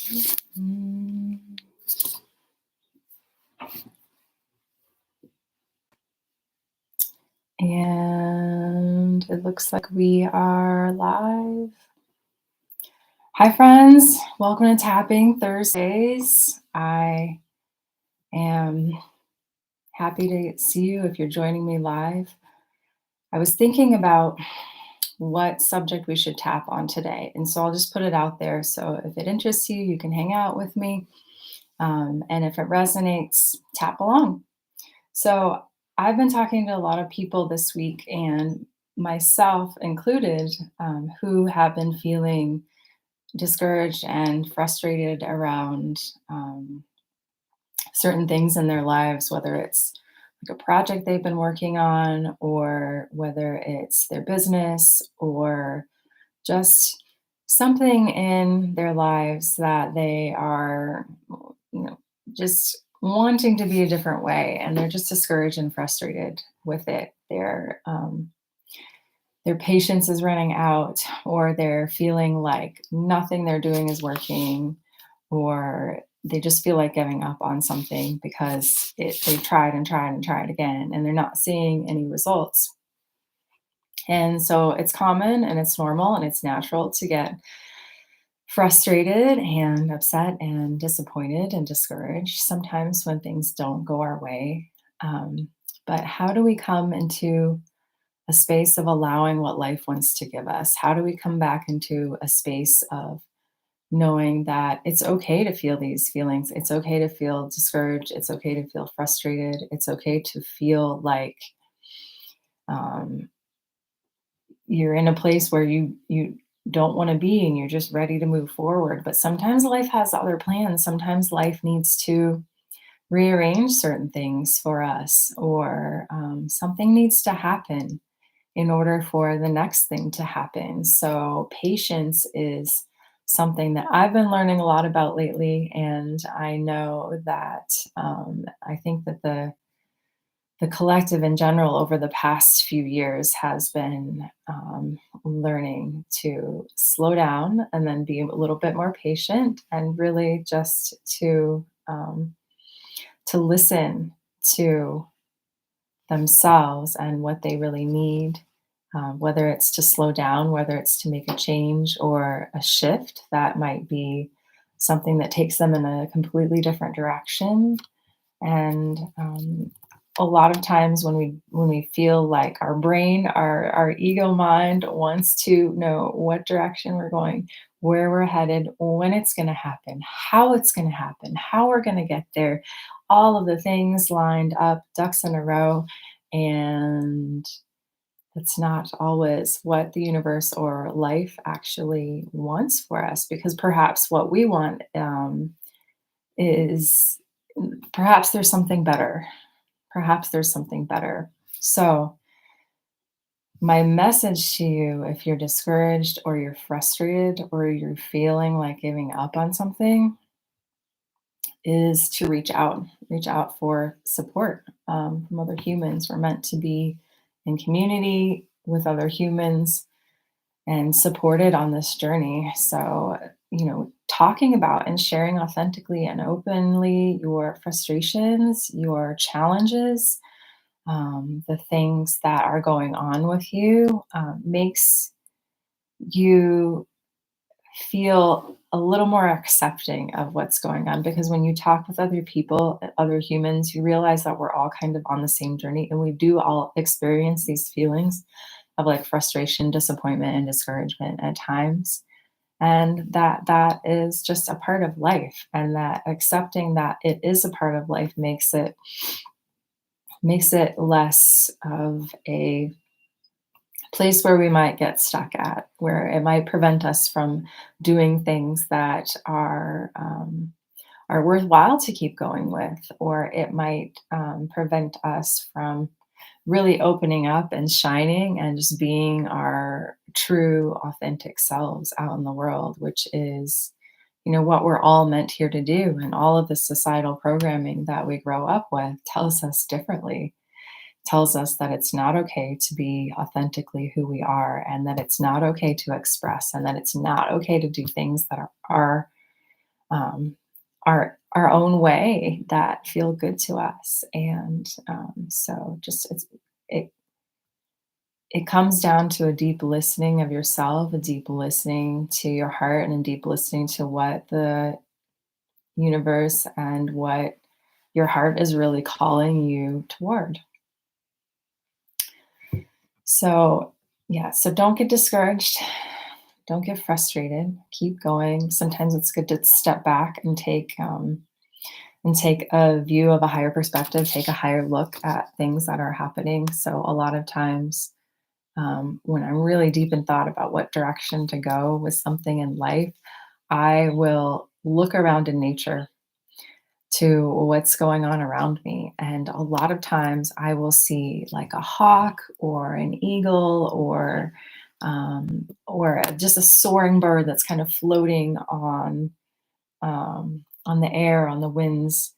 Mm. And it looks like we are live. Hi, friends. Welcome to Tapping Thursdays. I am happy to see you if you're joining me live. I was thinking about what subject we should tap on today, and so I'll just put it out there. So if it interests you, you can hang out with me. And if it resonates, tap along. So I've been talking to a lot of people this week, and myself included, who have been feeling discouraged and frustrated around certain things in their lives, whether it's like a project they've been working on, or whether it's their business, or just something in their lives that they are, just wanting to be a different way, and they're just discouraged and frustrated with it. Their patience is running out, or they're feeling like nothing they're doing is working, or they just feel like giving up on something because they've tried and tried and tried again, and they're not seeing any results. And so it's common and it's normal and it's natural to get frustrated and upset and disappointed and discouraged sometimes when things don't go our way. But how do we come into a space of allowing what life wants to give us? How do we come back into a space of knowing that it's okay to feel these feelings? It's okay to feel discouraged. It's okay to feel frustrated. It's okay to feel like um, you're in a place where you don't want to be, and you're just ready to move forward. But sometimes life has other plans. Sometimes life needs to rearrange certain things for us, or something needs to happen in order for the next thing to happen. So patience is something that I've been learning a lot about lately, and I know that I think that the collective in general over the past few years has been learning to slow down and then be a little bit more patient, and really just to listen to themselves and what they really need, whether it's to slow down, whether it's to make a change or a shift that might be something that takes them in a completely different direction. And a lot of times when we feel like our brain, our ego mind wants to know what direction we're going, where we're headed, when it's going to happen, how it's going to happen, how we're going to get there, all of the things lined up, ducks in a row. And that's not always what the universe or life actually wants for us, because perhaps what we want is perhaps there's something better. Perhaps there's something better. So, my message to you, if you're discouraged or you're frustrated or you're feeling like giving up on something, is to reach out for support from other humans. We're meant to be in community with other humans and supported on this journey. So, talking about and sharing authentically and openly your frustrations, your challenges, the things that are going on with you, makes you feel a little more accepting of what's going on. Because when you talk with other people, other humans, you realize that we're all kind of on the same journey, and we do all experience these feelings of like frustration, disappointment, and discouragement at times. And that is just a part of life, and that accepting that it is a part of life makes it less of a place where we might get stuck at, where it might prevent us from doing things that are worthwhile to keep going with, or it might prevent us from really opening up and shining and just being our true, authentic selves out in the world, which is, what we're all meant here to do. And all of the societal programming that we grow up with tells us differently, tells us that it's not okay to be authentically who we are, and that it's not okay to express, and that it's not okay to do things that are um, our own way that feel good to us. And so just it it comes down to a deep listening of yourself, a deep listening to your heart, and a deep listening to what the universe and what your heart is really calling you toward. So, yeah, so don't get discouraged. Don't get frustrated. Keep going. Sometimes it's good to step back and take a view of a higher perspective, take a higher look at things that are happening. So a lot of times, when I'm really deep in thought about what direction to go with something in life, I will look around in nature to what's going on around me. And a lot of times I will see like a hawk or an eagle or just a soaring bird that's kind of floating on the air, on the winds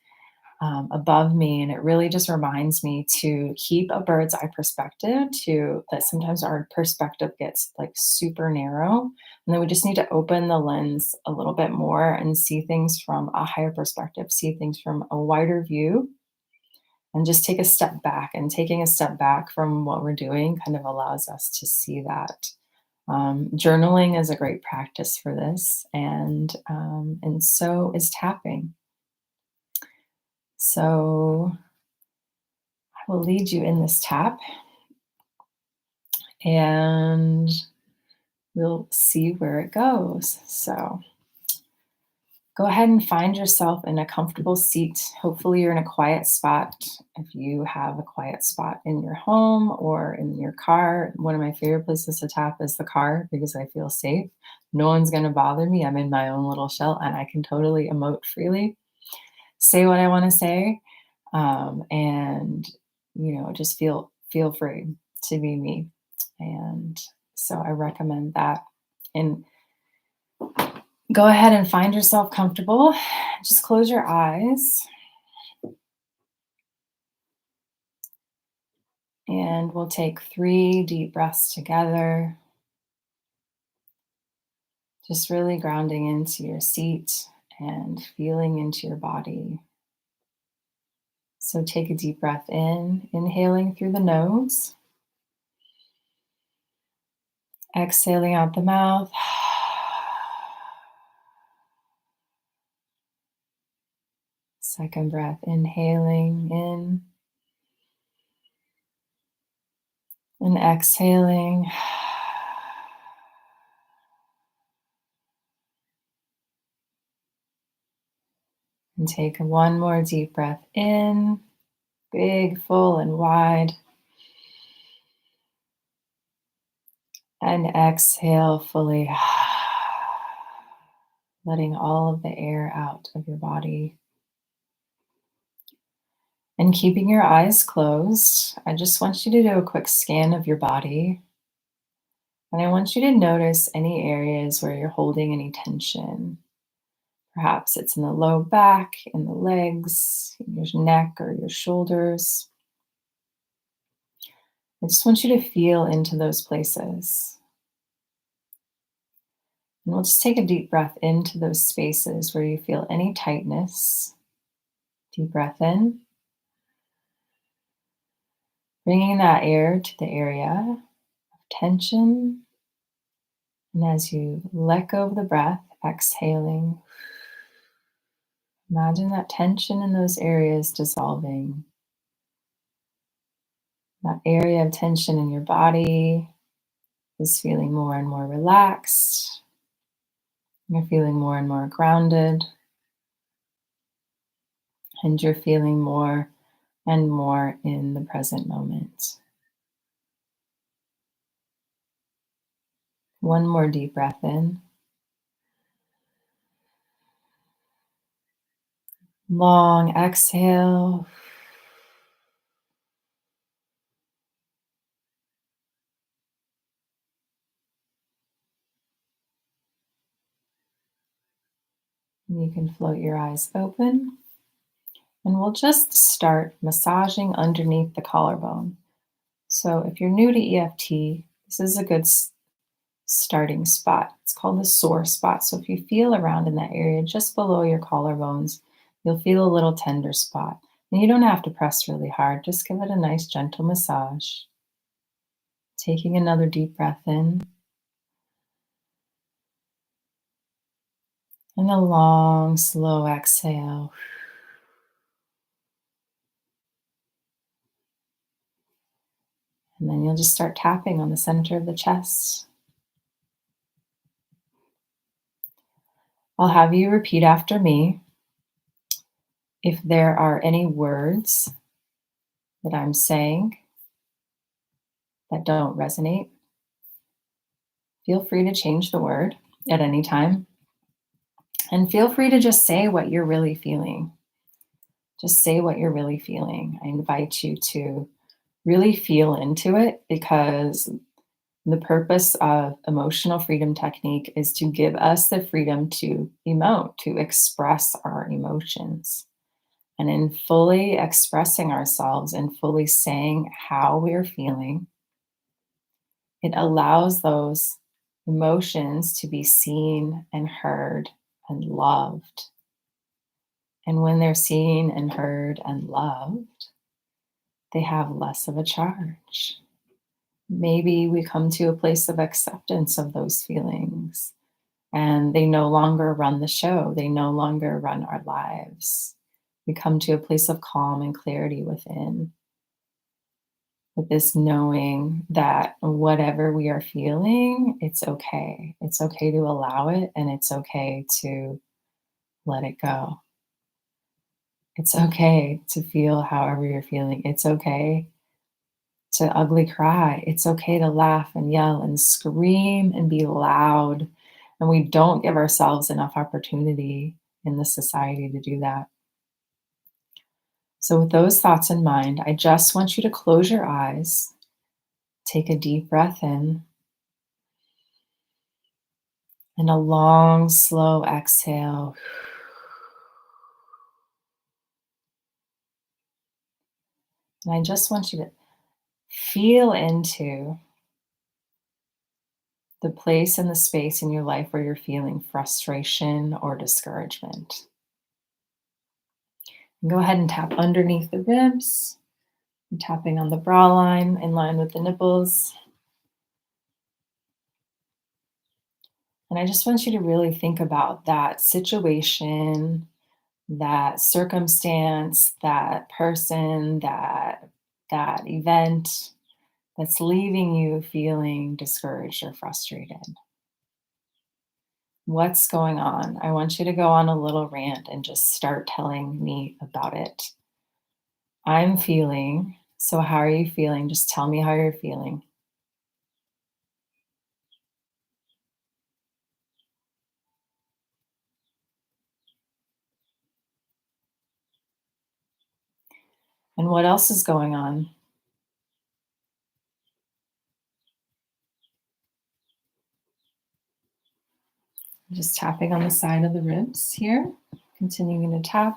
above me. And it really just reminds me to keep a bird's eye perspective, to that sometimes our perspective gets like super narrow. And then we just need to open the lens a little bit more and see things from a higher perspective, see things from a wider view, and just take a step back. And taking a step back from what we're doing kind of allows us to see that. Journaling is a great practice for this, and so is tapping. So I will lead you in this tap and we'll see where it goes. So go ahead and find yourself in a comfortable seat. Hopefully, you're in a quiet spot. If you have a quiet spot in your home or in your car, one of my favorite places to tap is the car because I feel safe. No one's going to bother me. I'm in my own little shell and I can totally emote freely, say what I want to say, and just feel free to be me. And so I recommend that. And go ahead and find yourself comfortable. Just close your eyes and we'll take 3 deep breaths together. Just really grounding into your seat and feeling into your body. So take a deep breath in, inhaling through the nose, exhaling out the mouth. Second breath, inhaling in and exhaling. And take one more deep breath in, big, full, and wide. And exhale fully, letting all of the air out of your body. And keeping your eyes closed, I just want you to do a quick scan of your body. And I want you to notice any areas where you're holding any tension. Perhaps it's in the low back, in the legs, in your neck, or your shoulders. I just want you to feel into those places. And we'll just take a deep breath into those spaces where you feel any tightness. Deep breath in, bringing that air to the area of tension. And as you let go of the breath, exhaling, imagine that tension in those areas dissolving. That area of tension in your body is feeling more and more relaxed. You're feeling more and more grounded. And you're feeling more and more in the present moment. One more deep breath in. Long exhale. You can float your eyes open. And we'll just start massaging underneath the collarbone. So if you're new to EFT, this is a good starting spot. It's called the sore spot. So if you feel around in that area just below your collarbones, you'll feel a little tender spot. And you don't have to press really hard, just give it a nice gentle massage. Taking another deep breath in and a long, slow exhale. And then you'll just start tapping on the center of the chest. I'll have you repeat after me. If there are any words that I'm saying that don't resonate, feel free to change the word at any time. And feel free to just say what you're really feeling. Just say what you're really feeling. I invite you to really feel into it, because the purpose of emotional freedom technique is to give us the freedom to emote, to express our emotions. And in fully expressing ourselves and fully saying how we're feeling, it allows those emotions to be seen and heard and loved. And when they're seen and heard and loved, they have less of a charge. Maybe we come to a place of acceptance of those feelings, and they no longer run the show. They no longer run our lives. We come to a place of calm and clarity within, with this knowing that whatever we are feeling, it's okay. It's okay to allow it, and it's okay to let it go. It's okay to feel however you're feeling. It's okay to ugly cry. It's okay to laugh and yell and scream and be loud. And we don't give ourselves enough opportunity in this society to do that. So, with those thoughts in mind, I just want you to close your eyes, take a deep breath in, and a long, slow exhale. And I just want you to feel into the place and the space in your life where you're feeling frustration or discouragement. And go ahead and tap underneath the ribs. I'm tapping on the bra line in line with the nipples. And I just want you to really think about that situation, that circumstance, that person, that event that's leaving you feeling discouraged or frustrated. What's going on? I want you to go on a little rant and just start telling me about it. I'm feeling, so how are you feeling? Just tell me how you're feeling. And what else is going on? Just tapping on the side of the ribs here, continuing to tap.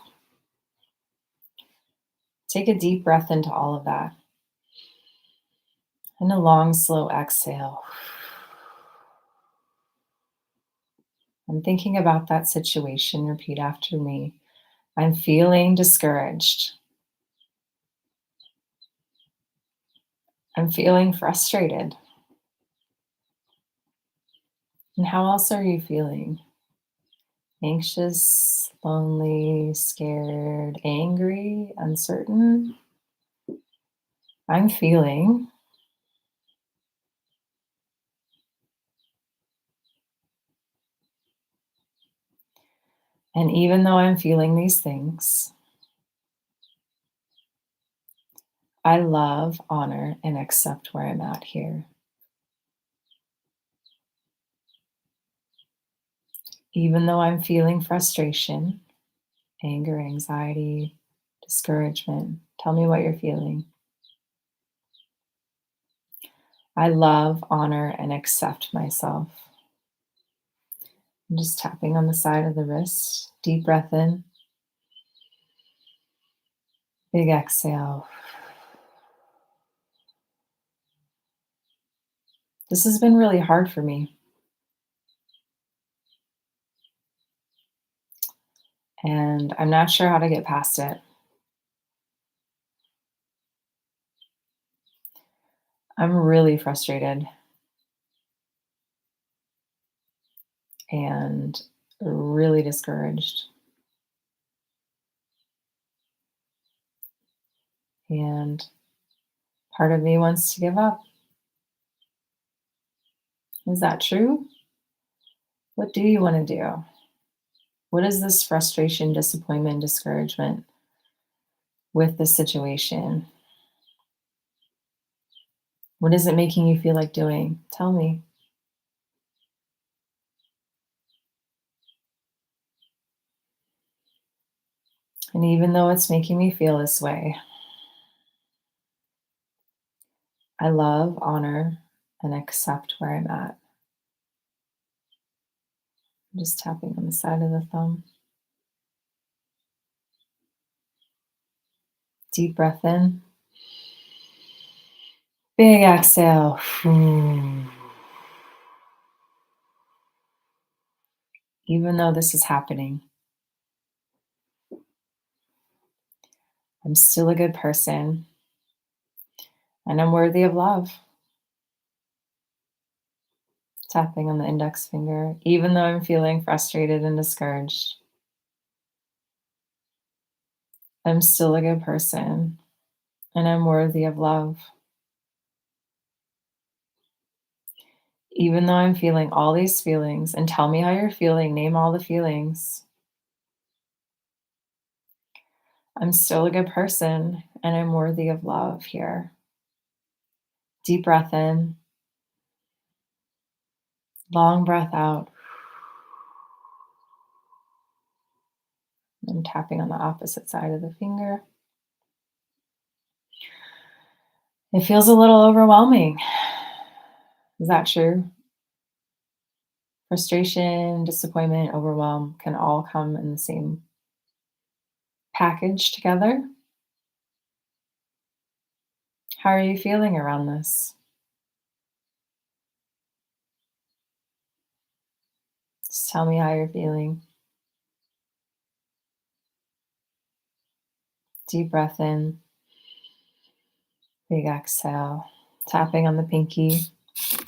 Take a deep breath into all of that. And a long, slow exhale. I'm thinking about that situation. Repeat after me. I'm feeling discouraged. I'm feeling frustrated. And how else are you feeling? Anxious, lonely, scared, angry, uncertain? I'm feeling. And even though I'm feeling these things, I love, honor, and accept where I'm at here. Even though I'm feeling frustration, anger, anxiety, discouragement, tell me what you're feeling. I love, honor, and accept myself. I'm just tapping on the side of the wrist. Deep breath in. Big exhale. This has been really hard for me. and I'm not sure how to get past it. I'm really frustrated and really discouraged. And part of me wants to give up. Is that true? What do you want to do? What is this frustration, disappointment, discouragement with the situation? What is it making you feel like doing? Tell me. And even though it's making me feel this way, I love, honor, and accept where I'm at. I'm just tapping on the side of the thumb. Deep breath in. Big exhale. Even though this is happening, I'm still a good person and I'm worthy of love. Tapping on the index finger, even though I'm feeling frustrated and discouraged, I'm still a good person and I'm worthy of love. Even though I'm feeling all these feelings, and tell me how you're feeling, name all the feelings, I'm still a good person and I'm worthy of love here. Deep breath in, long breath out, and tapping on the opposite side of the finger. It feels a little overwhelming. Is that true? Frustration, disappointment, overwhelm can all come in the same package together. How are you feeling around this? Just tell me how you're feeling. Deep breath in, big exhale, tapping on the pinky.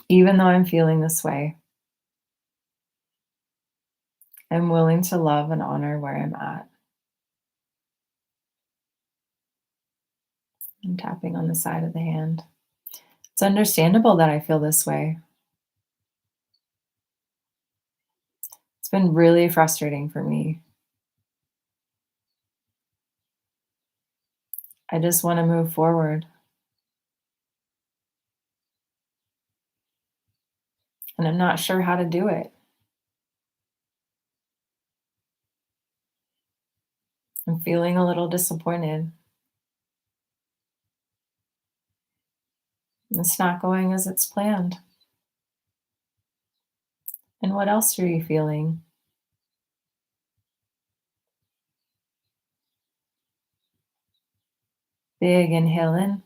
Even though I'm feeling this way, I'm willing to love and honor where I'm at. I'm tapping on the side of the hand. It's understandable that I feel this way. It's been really frustrating for me. I just want to move forward, and I'm not sure how to do it. I'm feeling a little disappointed. It's not going as it's planned. And what else are you feeling? Big inhale in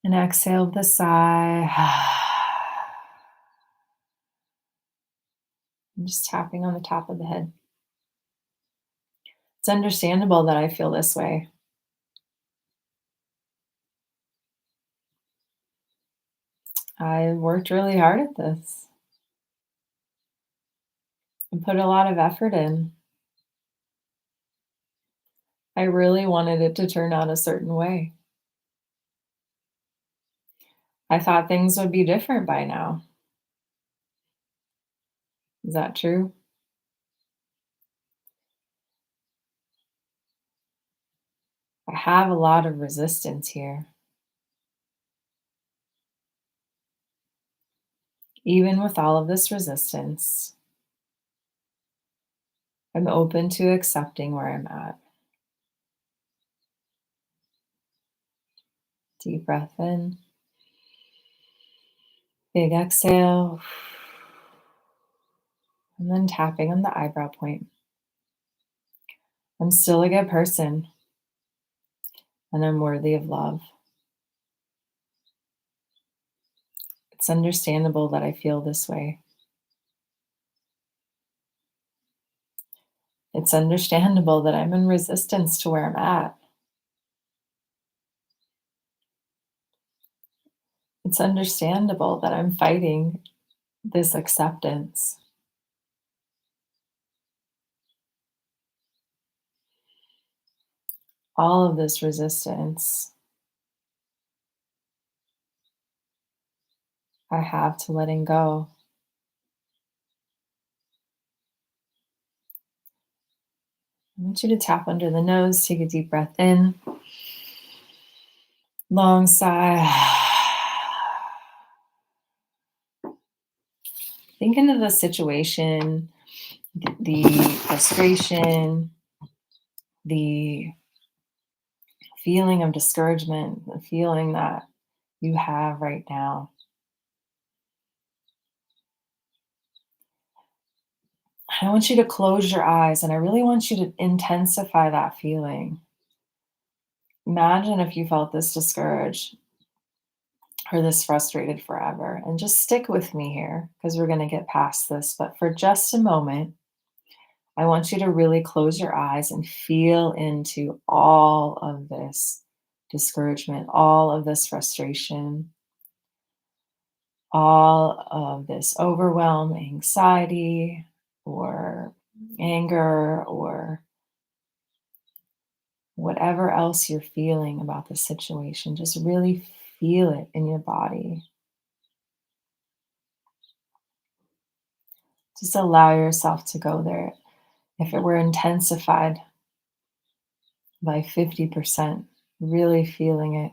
and exhale with a sigh. I'm just tapping on the top of the head. It's understandable that I feel this way. I worked really hard at this and put a lot of effort in. I really wanted it to turn out a certain way. I thought things would be different by now. Is that true? I have a lot of resistance here. Even with all of this resistance, I'm open to accepting where I'm at. Deep breath in, big exhale, and then tapping on the eyebrow point. I'm still a good person and I'm worthy of love. It's understandable that I feel this way. It's understandable that I'm in resistance to where I'm at. It's understandable that I'm fighting this acceptance. All of this resistance, I have to letting go. I want you to tap under the nose, take a deep breath in, long sigh. Think into the situation, the frustration, the feeling of discouragement, the feeling that you have right now. I want you to close your eyes and I really want you to intensify that feeling. Imagine if you felt this discouraged or this frustrated forever. And just stick with me here because we're going to get past this. But for just a moment, I want you to really close your eyes and feel into all of this discouragement, all of this frustration, all of this overwhelm, anxiety, or anger, or whatever else you're feeling about the situation. Just really feel it in your body. Just allow yourself to go there. If it were intensified by 50%, really feeling it,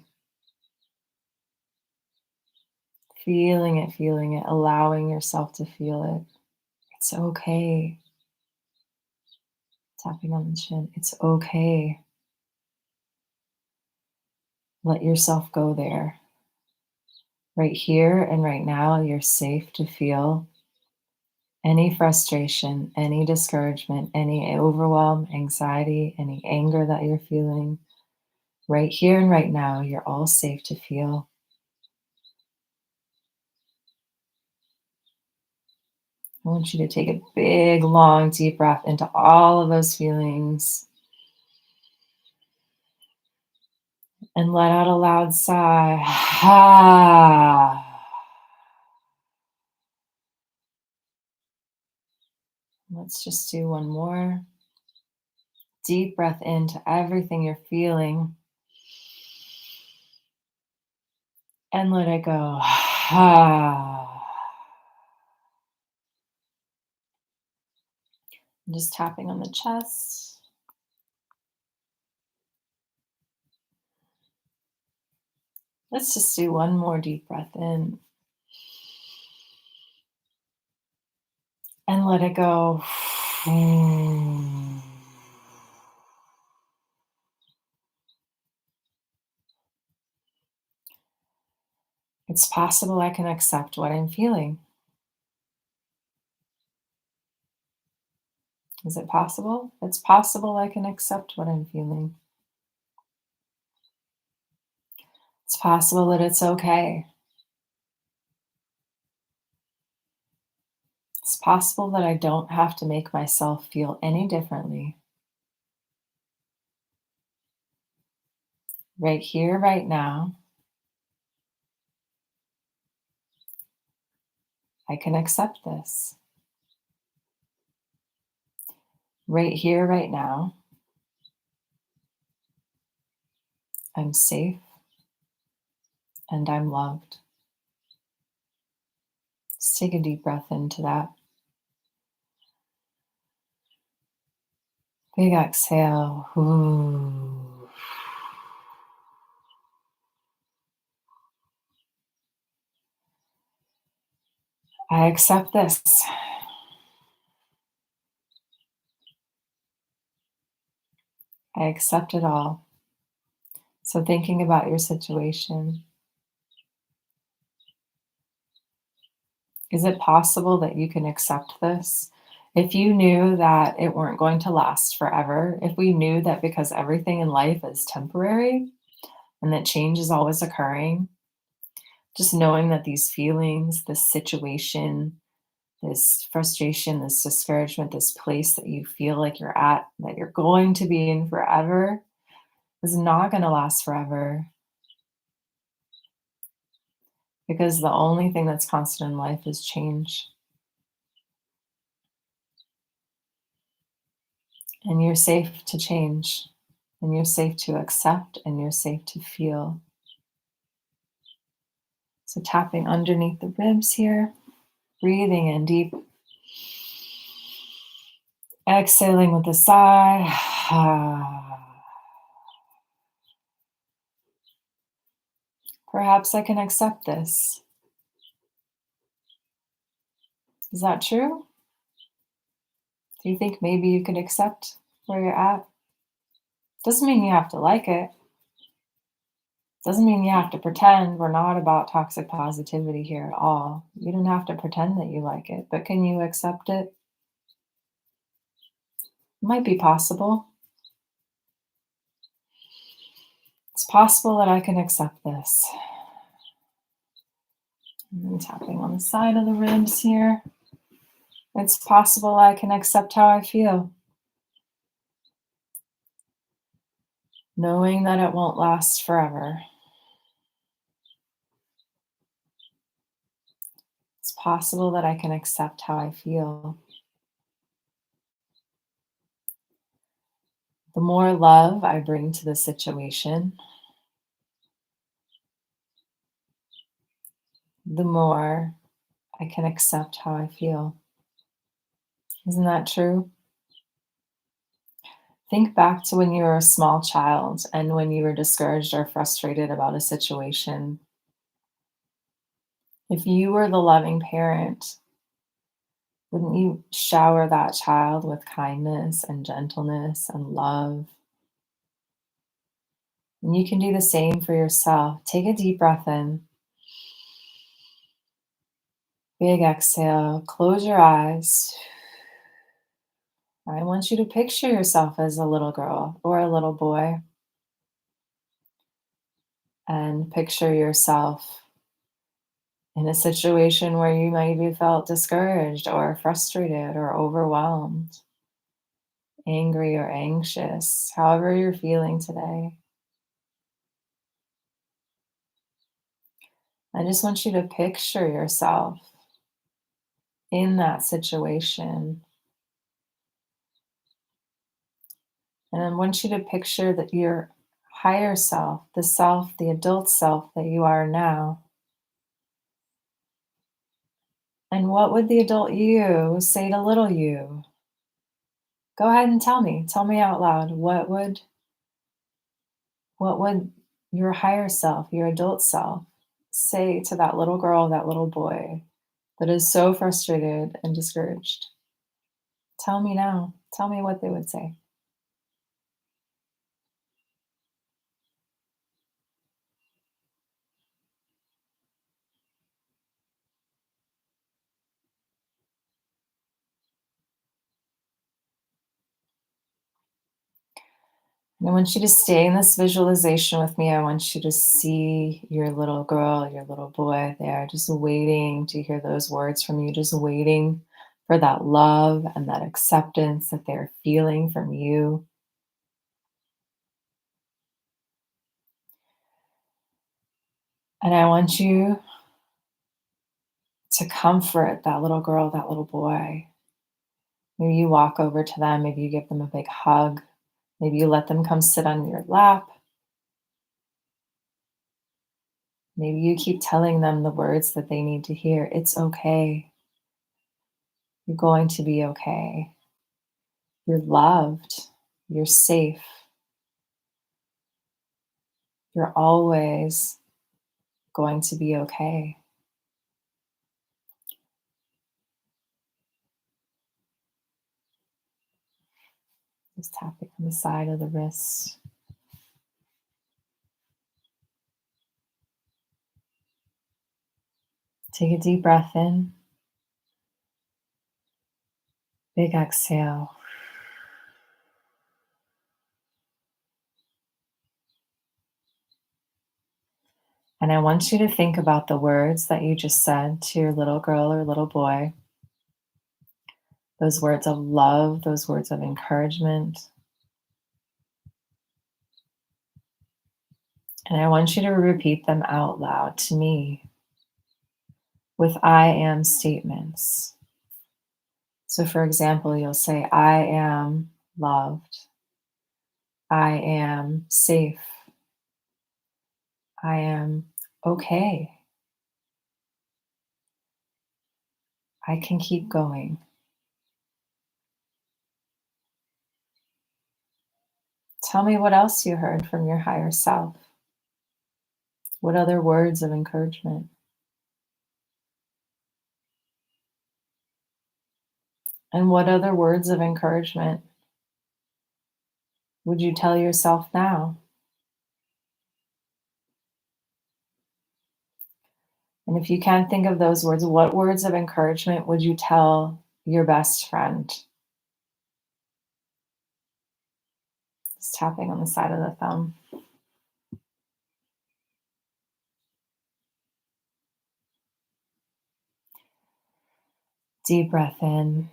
allowing yourself to feel it. It's okay. Tapping on the chin. It's okay. Let yourself go there. Right here and right now, you're safe to feel any frustration, any discouragement, any overwhelm, anxiety, any anger that you're feeling. Right here and right now, you're all safe to feel. I want you to take a big, long, deep breath into all of those feelings and let out a loud sigh. Let's just do one more. Deep breath into everything you're feeling and let it go. Just tapping on the chest. Let's just do one more deep breath in and let it go. It's possible I can accept what I'm feeling. Is it possible? It's possible I can accept what I'm feeling. It's possible that it's okay. It's possible that I don't have to make myself feel any differently. Right here, right now, I can accept this. Right here, right now, I'm safe and I'm loved. Just take a deep breath into that. Big exhale. Ooh. I accept this. I accept it all. So, thinking about your situation, is it possible that you can accept this? If you knew that it weren't going to last forever, if we knew that because everything in life is temporary and that change is always occurring, just knowing that these feelings, this situation, this frustration, this discouragement, this place that you feel like you're at, that you're going to be in forever, is not going to last forever, because the only thing that's constant in life is change. And you're safe to change, and you're safe to accept, and you're safe to feel. So, tapping underneath the ribs here, breathing in deep, exhaling with a sigh. Perhaps I can accept this. Is that true? Do you think maybe you could accept where you're at? Doesn't mean you have to like it. Doesn't mean you have to pretend. We're not about toxic positivity here at all. You don't have to pretend that you like it, but can you accept it? It might be possible. It's possible that I can accept this. And then tapping on the side of the ribs here. It's possible I can accept how I feel, knowing that it won't last forever. It's possible that I can accept how I feel. The more love I bring to the situation, the more I can accept how I feel. Isn't that true? Think back to when you were a small child and when you were discouraged or frustrated about a situation. If you were the loving parent, wouldn't you shower that child with kindness and gentleness and love? And you can do the same for yourself. Take a deep breath in, big exhale, close your eyes. I want you to picture yourself as a little girl or a little boy, and picture yourself in a situation where you maybe felt discouraged or frustrated or overwhelmed, angry or anxious, however you're feeling today. I just want you to picture yourself in that situation. And I want you to picture that your higher self, the adult self that you are now. And what would the adult you say to little you? Go ahead and tell me. Tell me out loud. What would your higher self, your adult self, say to that little girl, that little boy that is so frustrated and discouraged? Tell me now. Tell me what they would say. And I want you to stay in this visualization with me. I want you to see your little girl, your little boy there, just waiting to hear those words from you, just waiting for that love and that acceptance that they're feeling from you. And I want you to comfort that little girl, that little boy. Maybe you walk over to them, maybe you give them a big hug, maybe you let them come sit on your lap. Maybe you keep telling them the words that they need to hear. It's okay. You're going to be okay. You're loved. You're safe. You're always going to be okay. Just tapping on the side of the wrist. Take a deep breath in. Big exhale. And I want you to think about the words that you just said to your little girl or little boy. those words of love, those words of encouragement. And I want you to repeat them out loud to me with I am statements. So, for example, you'll say, I am loved. I am safe. I am okay. I can keep going. Tell me what else you heard from your higher self. What other words of encouragement? And what other words of encouragement would you tell yourself now? And if you can't think of those words, what words of encouragement would you tell your best friend? Just tapping on the side of the thumb. Deep breath in,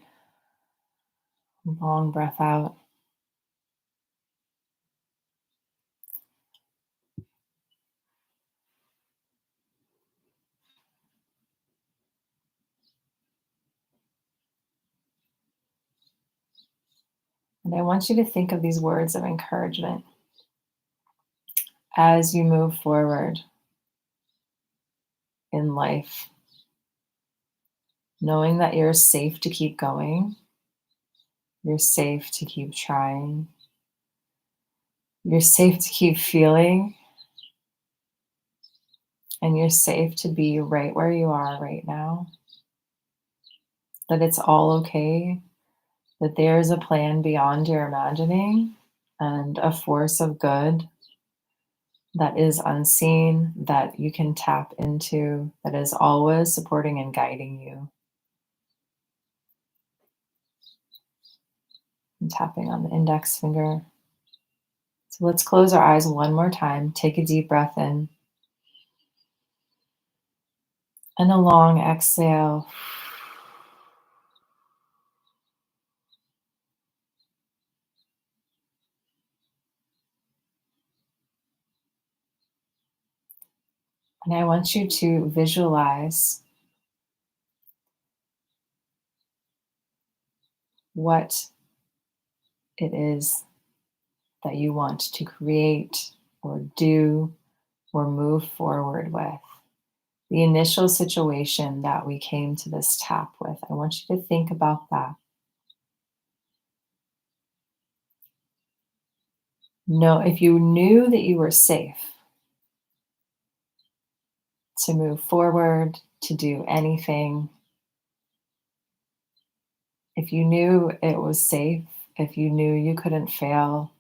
long breath out. And I want you to think of these words of encouragement as you move forward in life, knowing that you're safe to keep going, you're safe to keep trying, you're safe to keep feeling, and you're safe to be right where you are right now. That it's all okay, that there's a plan beyond your imagining and a force of good that is unseen, that you can tap into, that is always supporting and guiding you. And tapping on the index finger. So let's close our eyes one more time. Take a deep breath in and a long exhale. And I want you to visualize what it is that you want to create or do or move forward with. The initial situation that we came to this tap with. I want you to think about that. No, if you knew that you were safe to move forward, to do anything, if you knew it was safe, if you knew you couldn't fail,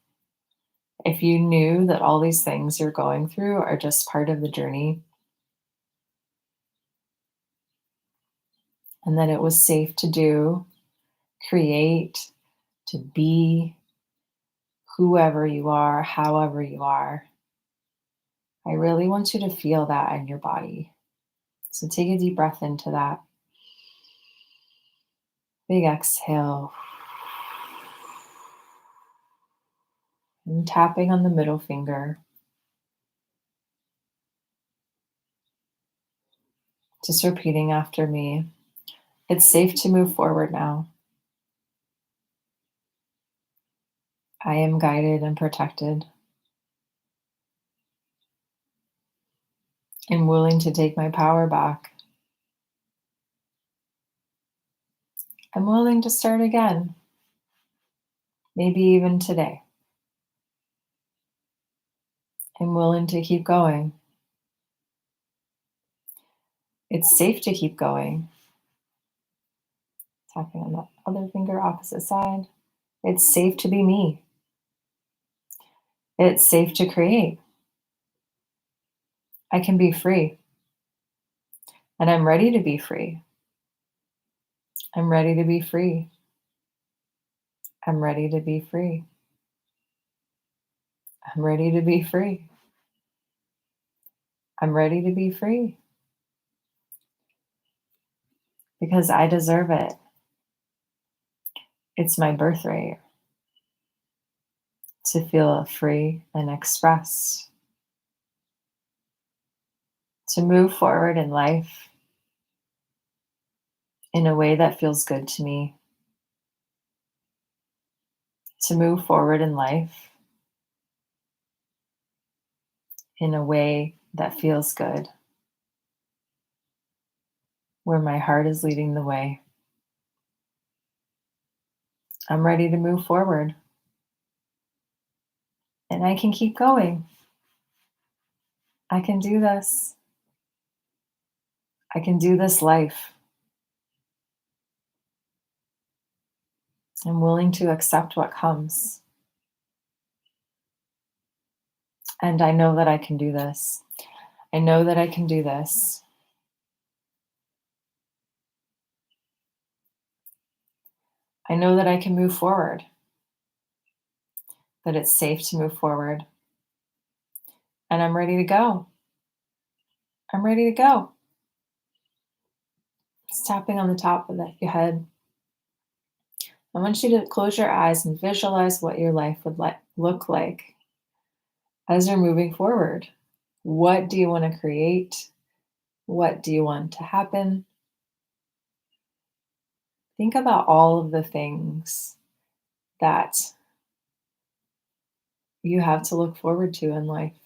if you knew that all these things you're going through are just part of the journey, and that it was safe to do, create, to be whoever you are, however you are, I really want you to feel that in your body. So take a deep breath into that. Big exhale. And tapping on the middle finger. Just repeating after me. It's safe to move forward now. I am guided and protected. I'm willing to take my power back. I'm willing to start again. Maybe even today. I'm willing to keep going. It's safe to keep going. Tapping on the other finger, opposite side. It's safe to be me. It's safe to create. I can be free. And I'm ready to be free. I'm ready to be free. I'm ready to be free. I'm ready to be free. I'm ready to be free. Because I deserve it. It's my birthright to feel free and express, to move forward in life in a way that feels good to me, to move forward in life in a way that feels good, where my heart is leading the way. I'm ready to move forward and I can keep going. I can do this. I can do this life. I'm willing to accept what comes. And I know that I can do this. I know that I can do this. I know that I can move forward, that it's safe to move forward. And I'm ready to go. I'm ready to go. Just tapping on the top of your head. I want you to close your eyes and visualize what your life would look like as you're moving forward. What do you want to create? What do you want to happen? Think about all of the things that you have to look forward to in life.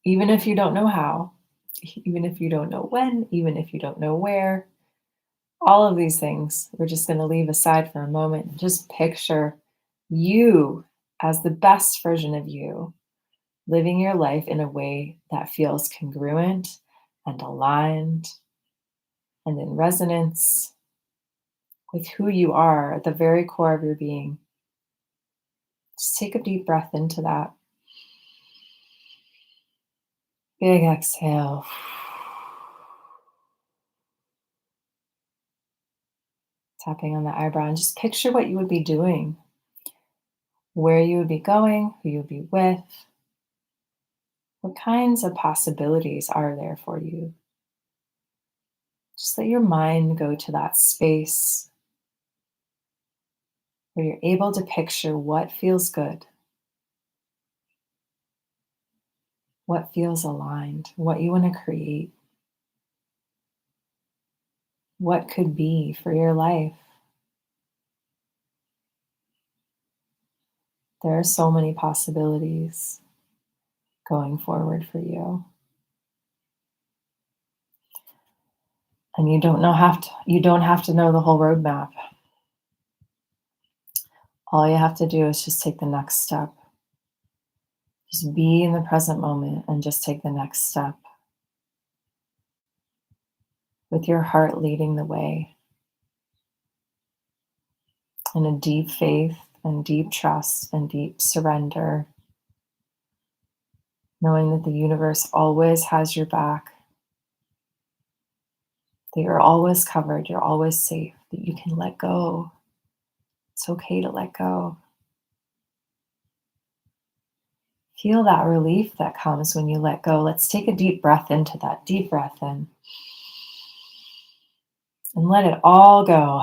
Even if you don't know how, even if you don't know when, even if you don't know where, all of these things we're just going to leave aside for a moment and just picture you as the best version of you, living your life in a way that feels congruent and aligned and in resonance with who you are at the very core of your being. Just take a deep breath into that. Big exhale. Tapping on the eyebrow and just picture what you would be doing, where you would be going, who you would be with. What kinds of possibilities are there for you? Just let your mind go to that space where you're able to picture what feels good, what feels aligned, what you want to create, what could be for your life. There are so many possibilities going forward for you. And you don't have to know the whole roadmap. All you have to do is just take the next step. Just be in the present moment and just take the next step with your heart leading the way in a deep faith and deep trust and deep surrender, knowing that the universe always has your back, that you're always covered, you're always safe, that you can let go. It's okay to let go. Feel that relief that comes when you let go. Let's take a deep breath into that. Deep breath in. And let it all go.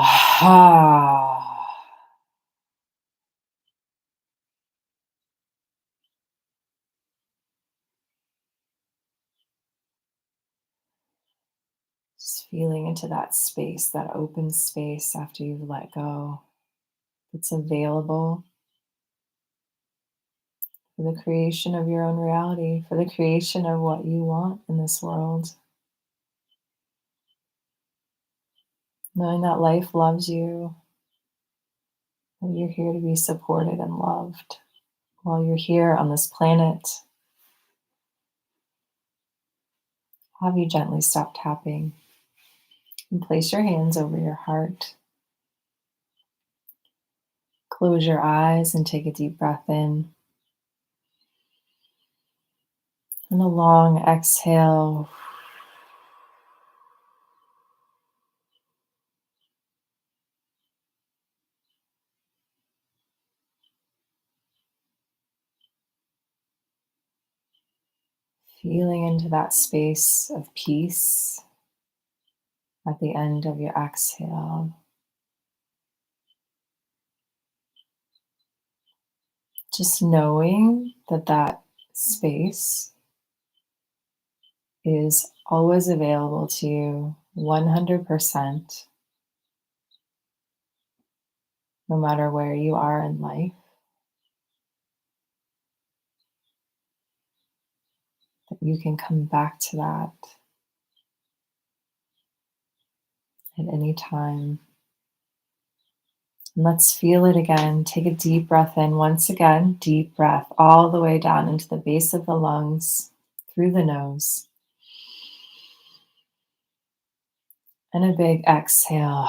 Just feeling into that space, that open space after you've let go. It's available for the creation of your own reality, for the creation of what you want in this world. Knowing that life loves you, that you're here to be supported and loved while you're here on this planet. Have you gently stop tapping and place your hands over your heart. Close your eyes and take a deep breath in. And a long exhale. Feeling into that space of peace, At the end of your exhale, just knowing that that space is always available to you 100%, no matter where you are in life, that you can come back to that at any time. And let's feel it again. Take a deep breath in. Once again, deep breath all the way down into the base of the lungs, through the nose. And a big exhale.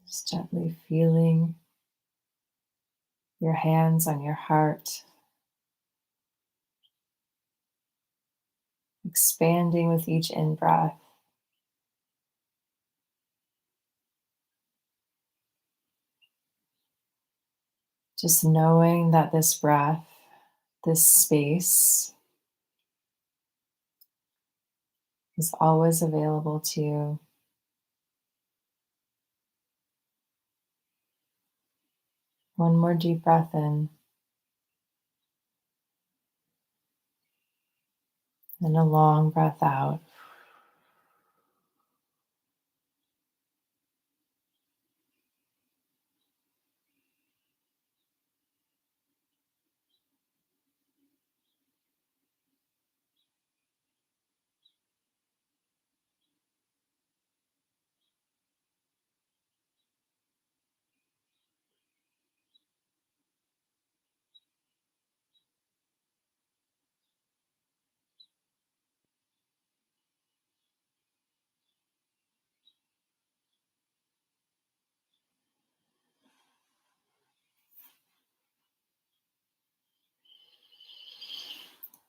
Just gently feeling your hands on your heart, expanding with each in-breath. Just knowing that this breath, this space, is always available to you. One more deep breath in, and a long breath out.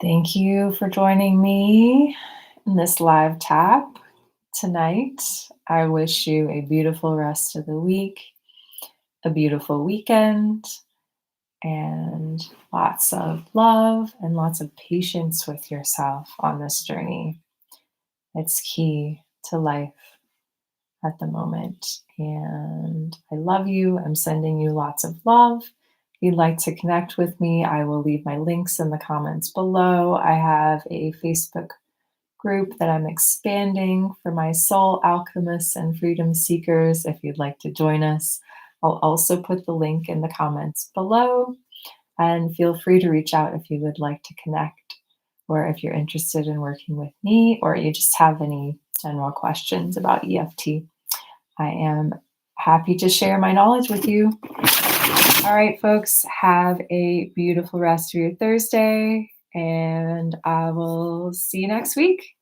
Thank you for joining me in this live tap tonight. I wish you a beautiful rest of the week, a beautiful weekend, and lots of love and lots of patience with yourself on this journey. It's key to life at the moment. And I love you. I'm sending you lots of love. If you'd like to connect with me, I will leave my links in the comments below. I have a Facebook group that I'm expanding for my soul alchemists and freedom seekers. If you'd like to join us, I'll also put the link in the comments below. And feel free to reach out if you would like to connect, or if you're interested in working with me, or you just have any general questions about EFT. I am happy to share my knowledge with you. All right, folks, have a beautiful rest of your Thursday, and I will see you next week.